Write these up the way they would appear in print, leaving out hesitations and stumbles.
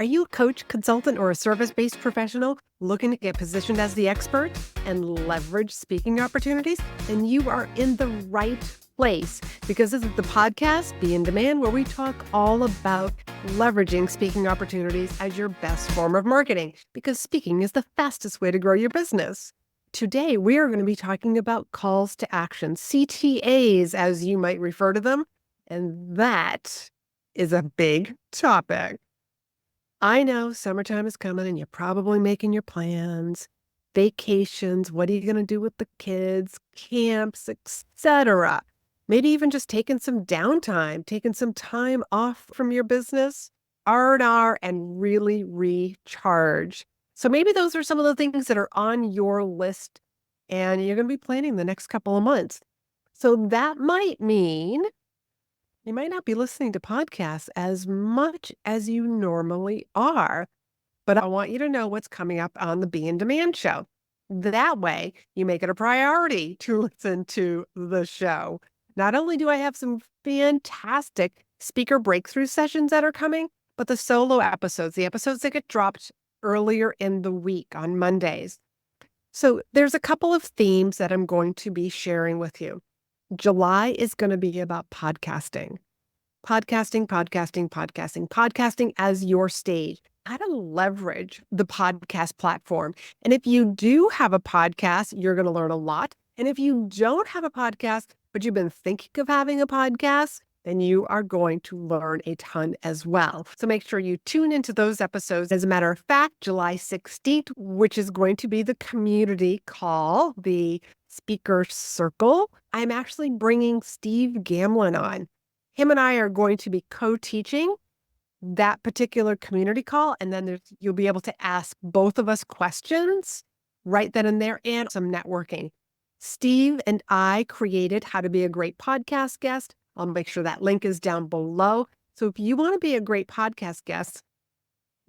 Are you a coach, consultant, or a service-based professional looking to get positioned as the expert and leverage speaking opportunities? Then you are in the right place, because this is the podcast, Be in Demand, where we talk all about leveraging speaking opportunities as your best form of marketing, because speaking is the fastest way to grow your business. Today, we are going to be talking about calls to action, CTAs, as you might refer to them, and that is a big topic. I know summertime is coming and you're probably making your plans, vacations, what are you going to do with the kids, camps, etc. Maybe even just taking some downtime, taking some time off from your business, R&R, and really recharge. So maybe those are some of the things that are on your list and you're going to be planning the next couple of months. So that might mean you might not be listening to podcasts as much as you normally are, but I want you to know what's coming up on the Be in Demand show. That way, you make it a priority to listen to the show. Not only do I have some fantastic speaker breakthrough sessions that are coming, but the solo episodes, the episodes that get dropped earlier in the week on Mondays. So there's a couple of themes that I'm going to be sharing with you. July is going to be about podcasting. Podcasting as your stage. How to leverage the podcast platform. And if you do have a podcast, you're going to learn a lot. And if you don't have a podcast, but you've been thinking of having a podcast, then you are going to learn a ton as well. So make sure you tune into those episodes. As a matter of fact, July 16th, which is going to be the community call, the speaker circle, I'm actually bringing Steve Gamlin on. Him and I are going to be co-teaching that particular community call, and then you'll be able to ask both of us questions right then and there, and some networking. Steve and I created How to Be a Great Podcast Guest. I'll make sure that link is down below. So if you want to be a great podcast guest,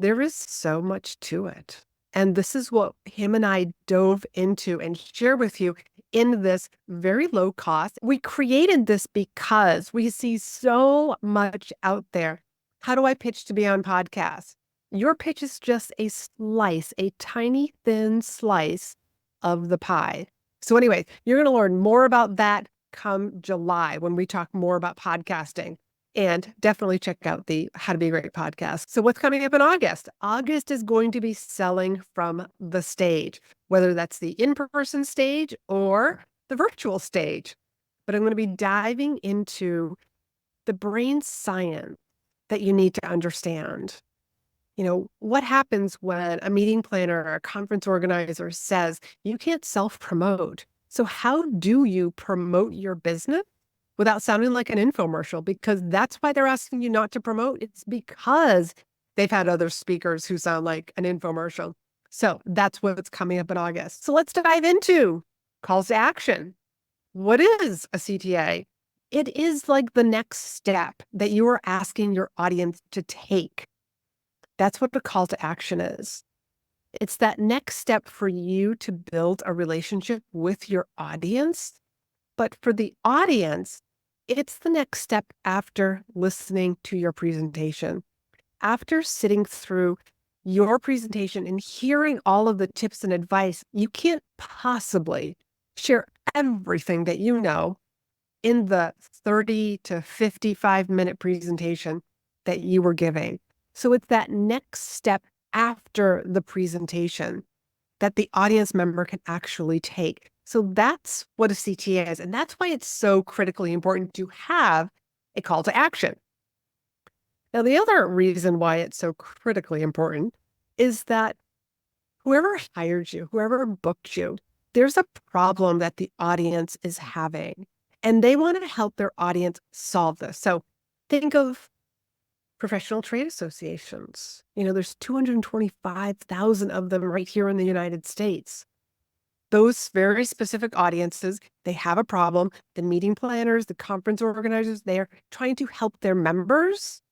there is so much to it. And this is what him and I dove into and share with you in this very low cost. We created this because we see so much out there. How do I pitch to be on podcasts? Your pitch is just a slice, a tiny thin slice of the pie. So anyway, you're going to learn more about that come July when we talk more about podcasting. And definitely check out the How to Be a Great Podcast. So what's coming up in August? August is going to be selling from the stage, whether that's the in-person stage or the virtual stage. But I'm going to be diving into the brain science that you need to understand. You know, what happens when a meeting planner or a conference organizer says you can't self-promote? So how do you promote your business without sounding like an infomercial? Because that's why they're asking you not to promote. It's because they've had other speakers who sound like an infomercial. So that's what's coming up in August. So let's dive into calls to action. What is a CTA? It is like the next step that you are asking your audience to take. That's what a call to action is. It's that next step for you to build a relationship with your audience. But for the audience, it's the next step after listening to your presentation. After sitting through your presentation and hearing all of the tips and advice, you can't possibly share everything that you know in the 30 to 55-minute presentation that you were giving. So it's that next step after the presentation that the audience member can actually take. So that's what a CTA is. And that's why it's so critically important to have a call to action. Now, the other reason why it's so critically important is that whoever hired you, whoever booked you, there's a problem that the audience is having, and they want to help their audience solve this. So think of professional trade associations. You know, there's 225,000 of them right here in the United States. Those very specific audiences, they have a problem. The meeting planners, the conference organizers, they're trying to help their members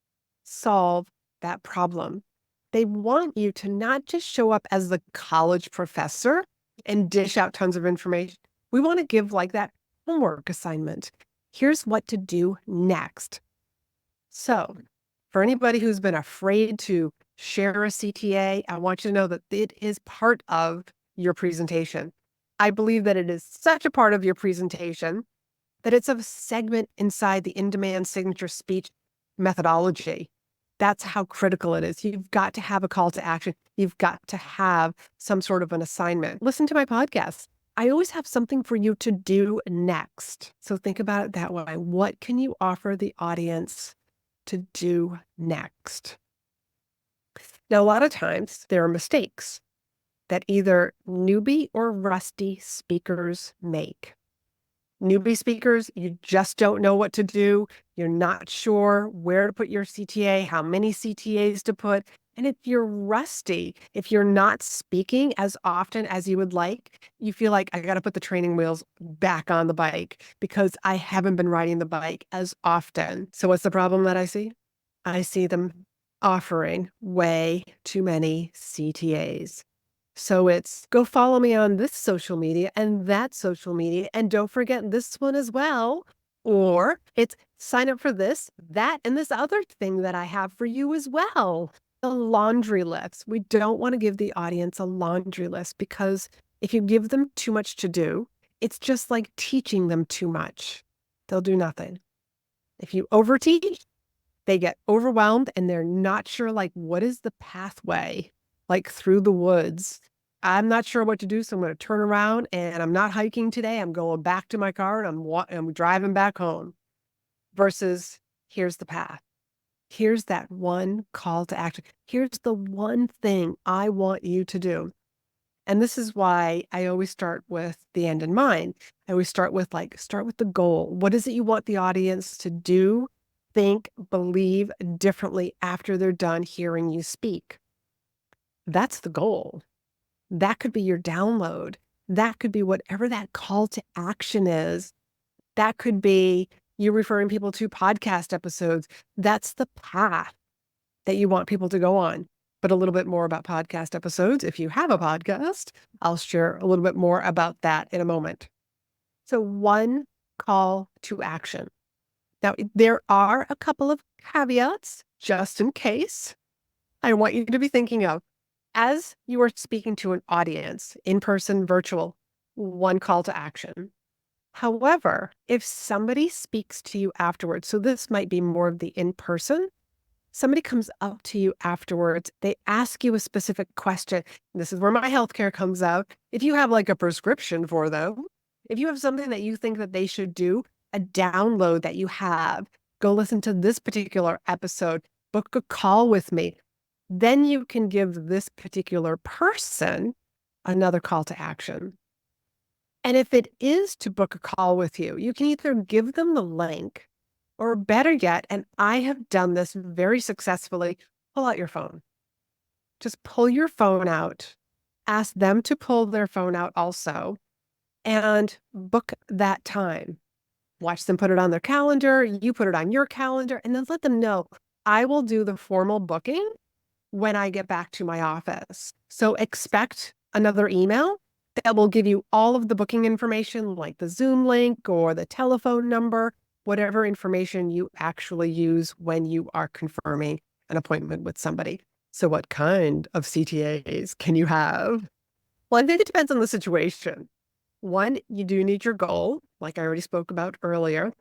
solve that problem. They want you to not just show up as the college professor and dish out tons of information. We want to give like that homework assignment. Here's what to do next. So for anybody who's been afraid to share a CTA. I want you to know that it is part of your presentation. I believe that it is such a part of your presentation that it's a segment inside the in-demand signature speech methodology. That's how critical it is. You've got to have a call to action. You've got to have some sort of an assignment. Listen to my podcast. I always have something for you to do next. So think about it that way. What can you offer the audience to do next? Now, a lot of times there are mistakes that either newbie or rusty speakers make. Newbie speakers, you just don't know what to do. You're not sure where to put your CTA, how many CTAs to put. And if you're rusty, if you're not speaking as often as you would like, you feel like I got to put the training wheels back on the bike because I haven't been riding the bike as often. So what's the problem that I see? I see them offering way too many CTAs. So it's go follow me on this social media and that social media, and don't forget this one as well. Or it's sign up for this, that, and this other thing that I have for you as well. The laundry list. We don't want to give the audience a laundry list because if you give them too much to do, it's just like teaching them too much. They'll do nothing. If you overteach, they get overwhelmed and they're not sure, like, what is the pathway, like through the woods? I'm not sure what to do, so I'm going to turn around and I'm not hiking today. I'm going back to my car and I'm driving back home. Versus here's the path. Here's that one call to action. Here's the one thing I want you to do. And this is why I always start with the end in mind. I always start with the goal. What is it you want the audience to do, think, believe differently after they're done hearing you speak? That's the goal. That could be your download. That could be whatever that call to action is. That could be you referring people to podcast episodes. That's the path that you want people to go on. But a little bit more about podcast episodes. If you have a podcast, I'll share a little bit more about that in a moment. So one call to action. Now, there are a couple of caveats just in case. I want you to be thinking of as you are speaking to an audience, in person, virtual, one call to action. However, if somebody speaks to you afterwards, so this might be more of the in-person, somebody comes up to you afterwards, they ask you a specific question. This is where my healthcare comes out. If you have like a prescription for them, if you have something that you think that they should do, a download that you have, go listen to this particular episode, book a call with me. Then you can give this particular person another call to action. And if it is to book a call with you, you can either give them the link or better yet, and I have done this very successfully, pull out your phone. Just pull your phone out, ask them to pull their phone out also, and book that time. Watch them put it on their calendar, you put it on your calendar, and then let them know, I will do the formal booking when I get back to my office. So expect another email that will give you all of the booking information, like the Zoom link or the telephone number, whatever information you actually use when you are confirming an appointment with somebody. So what kind of CTAs can you have? Well, I think it depends on the situation. One, you do need your goal, like I already spoke about earlier,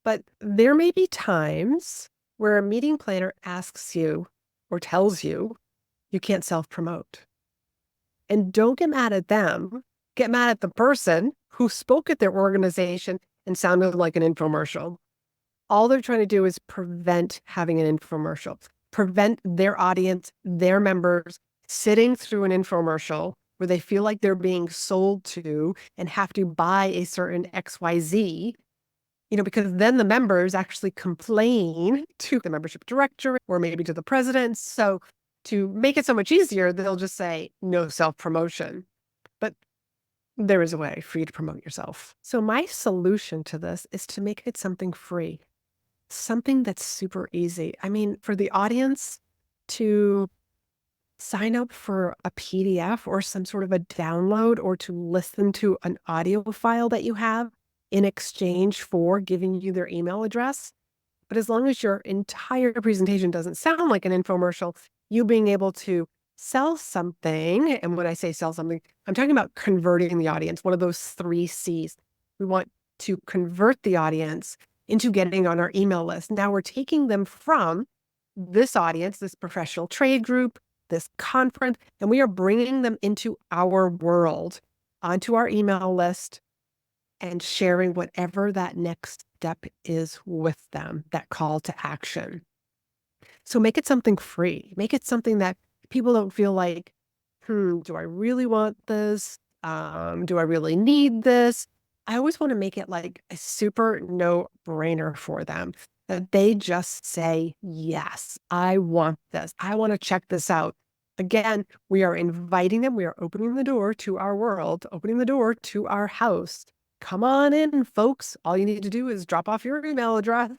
but there may be times where a meeting planner asks you or tells you you can't self-promote. And don't get mad at them. Get mad at the person who spoke at their organization and sounded like an infomercial. All they're trying to do is prevent having an infomercial, prevent their audience, their members sitting through an infomercial where they feel like they're being sold to and have to buy a certain XYZ. Because then the members actually complain to the membership director or maybe to the president. So to make it so much easier, they'll just say no self-promotion. But there is a way for you to promote yourself. So my solution to this is to make it something free, something that's super easy. I mean, for the audience to sign up for a PDF or some sort of a download or to listen to an audio file that you have in exchange for giving you their email address. But as long as your entire presentation doesn't sound like an infomercial, you being able to sell something. And when I say sell something, I'm talking about converting the audience, one of those 3 C's. We want to convert the audience into getting on our email list. Now we're taking them from this audience, this professional trade group, this conference, and we are bringing them into our world, onto our email list, and sharing whatever that next step is with them, that call to action. So make it something free. Make it something that people don't feel like, do I really want this? Do I really need this? I always want to make it like a super no-brainer for them, that they just say, yes, I want this. I want to check this out. Again, we are inviting them. We are opening the door to our world, opening the door to our house. Come on in, folks. All you need to do is drop off your email address.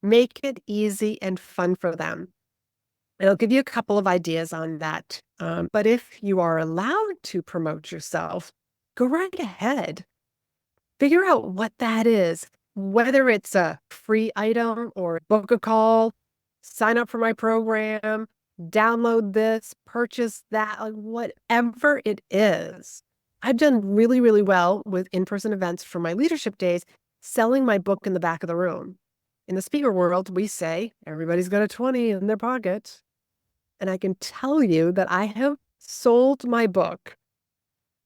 Make it easy and fun for them. I'll give you a couple of ideas on that. But if you are allowed to promote yourself, go right ahead. Figure out what that is, whether it's a free item or book a call, sign up for my program, download this, purchase that, like whatever it is. I've done really, really well with in-person events for my leadership days, selling my book in the back of the room. In the speaker world, we say everybody's got a 20 in their pocket. And I can tell you that I have sold my book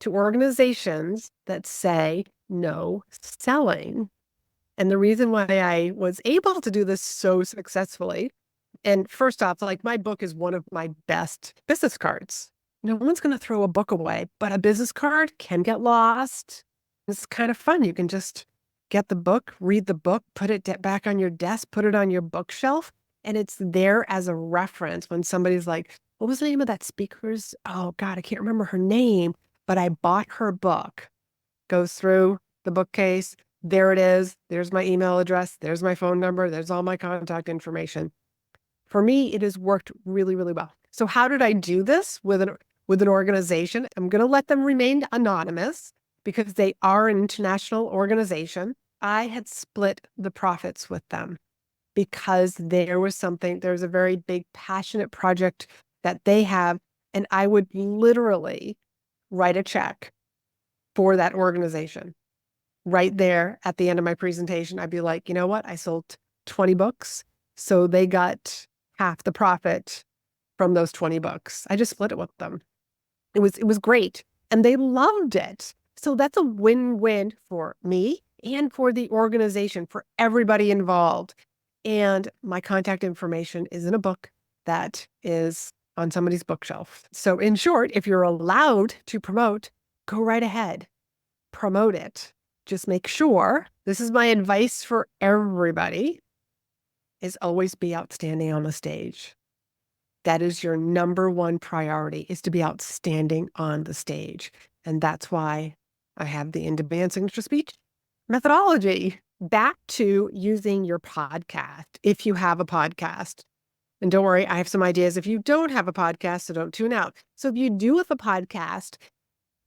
to organizations that say no selling. And the reason why I was able to do this so successfully, and first off, like my book is one of my best business cards. No one's going to throw a book away, but a business card can get lost. It's kind of fun. You can just get the book, read the book, put it back on your desk, put it on your bookshelf. And it's there as a reference when somebody's like, what was the name of that speaker's? Oh God, I can't remember her name, but I bought her book. Goes through the bookcase. There it is. There's my email address. There's my phone number. There's all my contact information. For me, it has worked really, really well. So how did I do this with an organization? I'm going to let them remain anonymous because they are an international organization. I had split the profits with them, because there's a very big passionate project that they have. And I would literally write a check for that organization right there at the end of my presentation. I'd be like, you know what? I sold 20 books. So they got half the profit from those 20 books. I just split it with them. It was great. And they loved it. So that's a win-win for me and for the organization, for everybody involved. And my contact information is in a book that is on somebody's bookshelf. So in short, if you're allowed to promote, go right ahead, promote it. Just make sure, this is my advice for everybody, is always be outstanding on the stage. That is your number one priority, is to be outstanding on the stage. And that's why I have the in-demand signature speech methodology. Back to using your podcast, if you have a podcast. And don't worry, I have some ideas if you don't have a podcast, so don't tune out. So if you do have a podcast,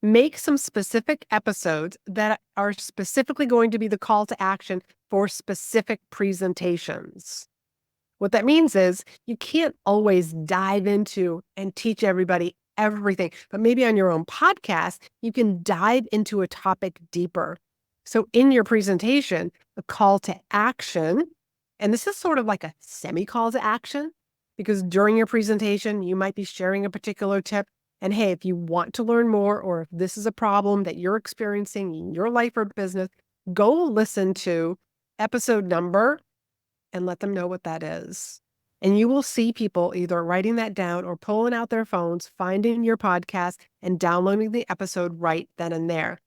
make some specific episodes that are specifically going to be the call to action for specific presentations. What that means is you can't always dive into and teach everybody everything, but maybe on your own podcast, you can dive into a topic deeper. So in your presentation, a call to action, and this is sort of like a semi-call to action, because during your presentation, you might be sharing a particular tip. And hey, if you want to learn more, or if this is a problem that you're experiencing in your life or business, go listen to episode number and let them know what that is. And you will see people either writing that down or pulling out their phones, finding your podcast and downloading the episode right then and there.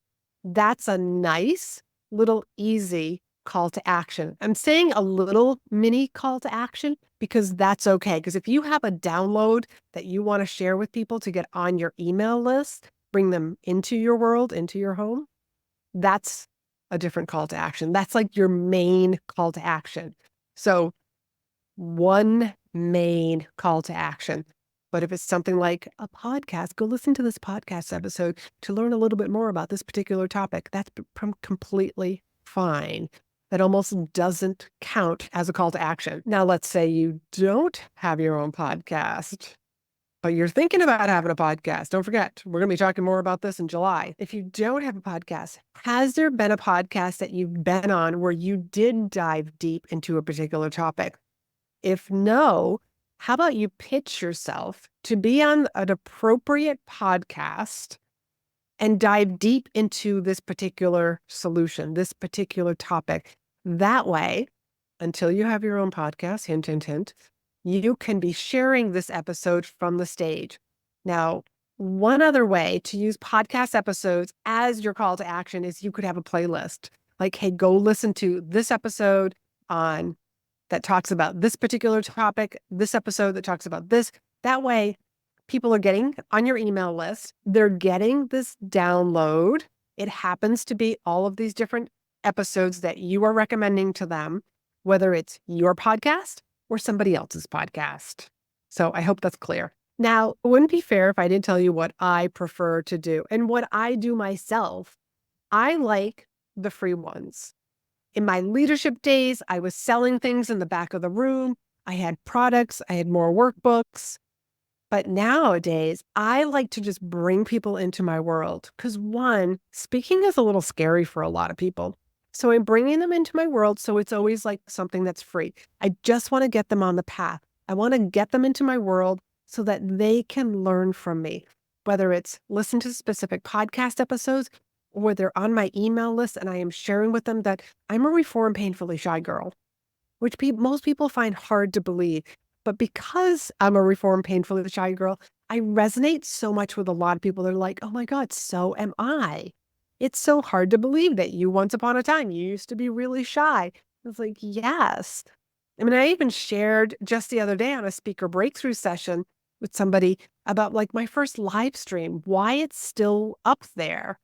That's a nice little easy call to action. I'm saying a little mini call to action because that's okay. Because if you have a download that you want to share with people to get on your email list, bring them into your world, into your home, that's a different call to action. That's like your main call to action. So one main call to action. But if it's something like a podcast, go listen to this podcast episode to learn a little bit more about this particular topic. That's completely fine. that almost doesn't count as a call to action. Now, let's say you don't have your own podcast, but you're thinking about having a podcast. Don't forget, we're going to be talking more about this in July. If you don't have a podcast, has there been a podcast that you've been on where you did dive deep into a particular topic? If no, how about you pitch yourself to be on an appropriate podcast and dive deep into this particular solution, this particular topic? That way, until you have your own podcast, hint, hint, hint, you can be sharing this episode from the stage. Now, one other way to use podcast episodes as your call to action is you could have a playlist. Like, hey, go listen to this episode on that talks about this particular topic, this episode that talks about this. That way, people are getting on your email list. They're getting this download. It happens to be all of these different episodes that you are recommending to them, whether it's your podcast or somebody else's podcast. So I hope that's clear. Now, it wouldn't be fair if I didn't tell you what I prefer to do and what I do myself. I like the free ones. In my leadership days, I was selling things in the back of the room. I had products, I had more workbooks. But nowadays, I like to just bring people into my world because, one, speaking is a little scary for a lot of people. So I'm bringing them into my world. So it's always like something that's free. I just want to get them on the path. I want to get them into my world so that they can learn from me, whether it's listen to specific podcast episodes or they're on my email list and I am sharing with them that I'm a reformed painfully shy girl, which most people find hard to believe. But because I'm a reformed painfully shy girl, I resonate so much with a lot of people. They're like, oh my God, so am I. It's so hard to believe that you once upon a time, you used to be really shy. It's like, yes. I mean, I even shared just the other day on a speaker breakthrough session with somebody about like my first live stream, why it's still up there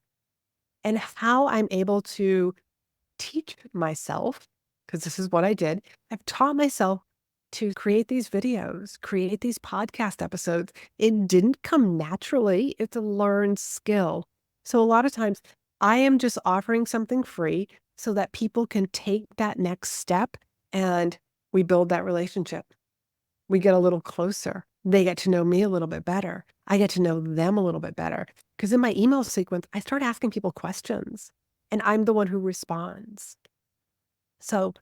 and how I'm able to teach myself, because this is what I did. I've taught myself to create these videos, create these podcast episodes. It didn't come naturally. It's a learned skill. So a lot of times I am just offering something free so that people can take that next step and we build that relationship. We get a little closer. They get to know me a little bit better. I get to know them a little bit better. Because in my email sequence, I start asking people questions and I'm the one who responds. So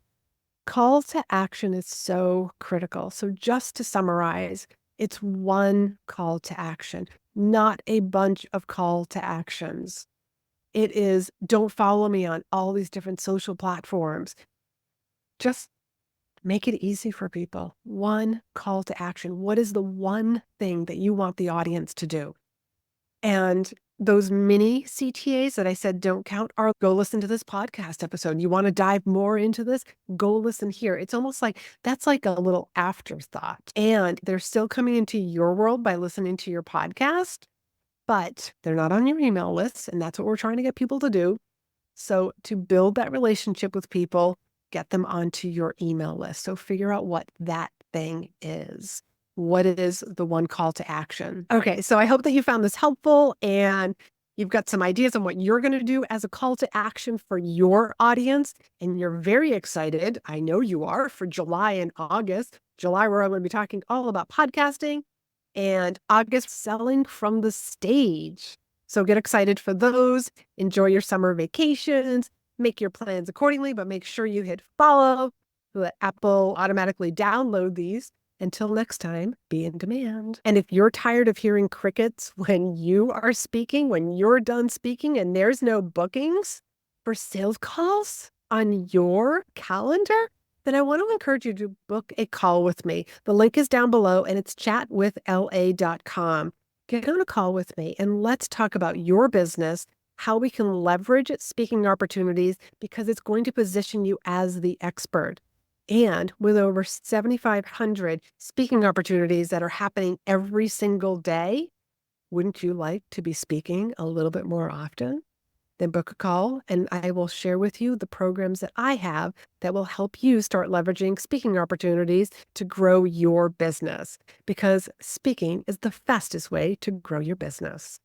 call to action is so critical. So just to summarize, it's one call to action, not a bunch of call to actions. It is, don't follow me on all these different social platforms. Just make it easy for people. One call to action. What is the one thing that you want the audience to do? And those mini CTAs that I said don't count are go listen to this podcast episode. You want to dive more into this? Go listen here. It's almost like that's like a little afterthought. And they're still coming into your world by listening to your podcast, but they're not on your email list. And that's what we're trying to get people to do. So to build that relationship with people, get them onto your email list. So figure out what that thing is. What is the one call to action? Okay, so I hope that you found this helpful and you've got some ideas on what you're going to do as a call to action for your audience. And you're very excited, I know you are, for July and August. July, where I'm going to be talking all about podcasting, and August, selling from the stage. So get excited for those. Enjoy your summer vacations. Make your plans accordingly, but make sure you hit follow so that Apple automatically download these. Until next time, be in demand. And if you're tired of hearing crickets when you are speaking, when you're done speaking and there's no bookings for sales calls on your calendar, then I want to encourage you to book a call with me. The link is down below and it's chatwithla.com. Get on a call with me and let's talk about your business, how we can leverage speaking opportunities because it's going to position you as the expert. And with over 7,500 speaking opportunities that are happening every single day, wouldn't you like to be speaking a little bit more often? Then book a call and I will share with you the programs that I have that will help you start leveraging speaking opportunities to grow your business because speaking is the fastest way to grow your business.